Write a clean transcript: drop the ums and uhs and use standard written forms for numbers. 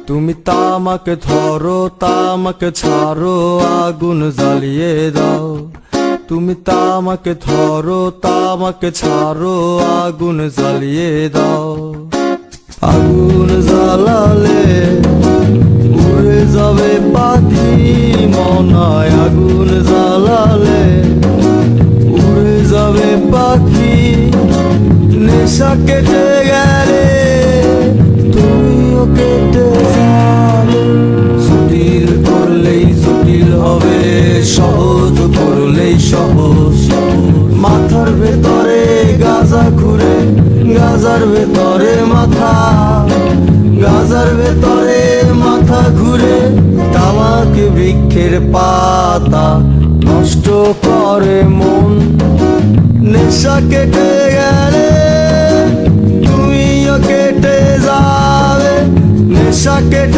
তুমি তামাকে ধরো, তামাকে ছাড়ো, আগুন জ্বালিয়ে দাও। তুমি তামাকে ধরো, তামাকে ছাড়ো, আগুন জ্বালিয়ে দাও। আগুন জ্বালালে উড়ে যাবে পাখি মনায়, আগুন জ্বালালে উড়ে যাবে পাখি। নেশা কেটে গেলে তুমিও কেটে যাবে। জটিল করলেই জটিল হবে, সহজ করলেই সহজ। মাথার ভেতরে গাজা ঘুরে, গাজার ভেতরে মাথা, গাজার ভেতরে মাথা ঘুরে। তামাক বৃক্ষের পাতা নষ্ট করে মন। নেশা কেটে গেলে তুমিও কেটে যাবে। নেশা কেটে